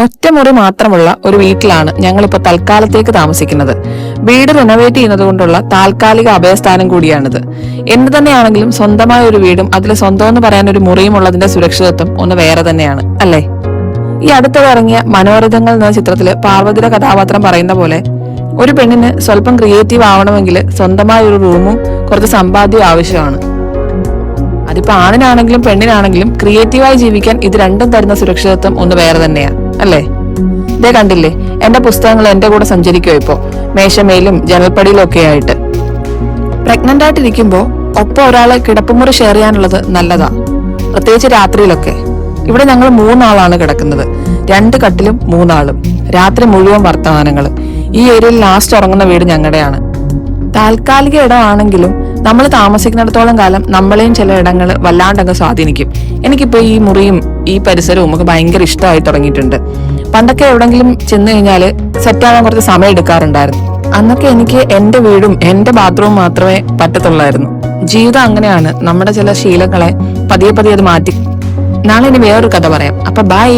ഒറ്റമുറി മാത്രമുള്ള ഒരു വീട്ടിലാണ് ഞങ്ങളിപ്പോ തൽക്കാലത്തേക്ക് താമസിക്കുന്നത്. വീട് റിനോവേറ്റ് ചെയ്യുന്നത് കൊണ്ടുള്ള താൽക്കാലിക അഭയസ്ഥാനം കൂടിയാണിത്. എന്ത് തന്നെയാണെങ്കിലും സ്വന്തമായ ഒരു വീടും അതിൽ സ്വന്തം എന്ന് പറയാൻ ഒരു മുറിയും ഉള്ളതിന്റെ സുരക്ഷിതത്വം ഒന്ന് വേറെ തന്നെയാണ്, അല്ലേ? ഈ അടുത്തിടെ ഇറങ്ങിയ മനോരഥങ്ങൾ എന്ന ചിത്രത്തില് പാർവതിയുടെ കഥാപാത്രം പറയുന്ന പോലെ ഒരു പെണ്ണിന് സ്വല്പം ക്രിയേറ്റീവ് ആവണമെങ്കിൽ സ്വന്തമായ ഒരു റൂമും കുറച്ച് സമ്പാദ്യവും ആവശ്യമാണ്. അതിപ്പോ ആണിനാണെങ്കിലും പെണ്ണിനാണെങ്കിലും ക്രിയേറ്റീവായി ജീവിക്കാൻ ഇത് രണ്ടും തരുന്ന സുരക്ഷിതത്വം ഒന്ന് വേറെ തന്നെയാ, അല്ലേ? ഇതേ കണ്ടില്ലേ, എന്റെ പുസ്തകങ്ങൾ എന്റെ കൂടെ സഞ്ചരിക്കുമോ ഇപ്പോ മേശമേലും ജനൽപ്പടിയിലും ഒക്കെ ആയിട്ട്. പ്രഗ്നന്റ് ആയിട്ടിരിക്കുമ്പോ ഒപ്പം ഒരാളെ കിടപ്പുമുറി ഷെയർ ചെയ്യാനുള്ളത് നല്ലതാ, പ്രത്യേകിച്ച് രാത്രിയിലൊക്കെ. ഇവിടെ ഞങ്ങൾ 3 ആളാണ് കിടക്കുന്നത്, 2 കട്ടിലും 3 ആളും. രാത്രി മുഴുവൻ വർത്തമാനങ്ങൾ. ഈ ഏരിയയിൽ ലാസ്റ്റ് ഉറങ്ങുന്ന വീട് ഞങ്ങളുടെയാണ്. താൽക്കാലിക ഇടമാണെങ്കിലും നമ്മൾ താമസിക്കുന്നിടത്തോളം കാലം നമ്മളെയും ചില ഇടങ്ങൾ വല്ലാണ്ടങ്ങ് സ്വാധീനിക്കും. എനിക്കിപ്പോ ഈ മുറിയും ഈ പരിസരവും ഒക്കെ ഭയങ്കര ഇഷ്ടമായി തുടങ്ങിയിട്ടുണ്ട്. പണ്ടൊക്കെ എവിടെങ്കിലും ചെന്ന് കഴിഞ്ഞാല് സെറ്റാകാൻ കുറച്ച് സമയം എടുക്കാറുണ്ടായിരുന്നു. അന്നൊക്കെ എനിക്ക് എന്റെ വീടും എന്റെ ബാത്റൂമും മാത്രമേ പറ്റത്തുള്ളായിരുന്നു. ജീവിതം അങ്ങനെയാണ്, നമ്മുടെ ചില ശീലങ്ങളെ പതിയെ പതിയെ അത് മാറ്റി. നാളെ ഇനി വേറൊരു കഥ പറയാം. അപ്പൊ ബൈ.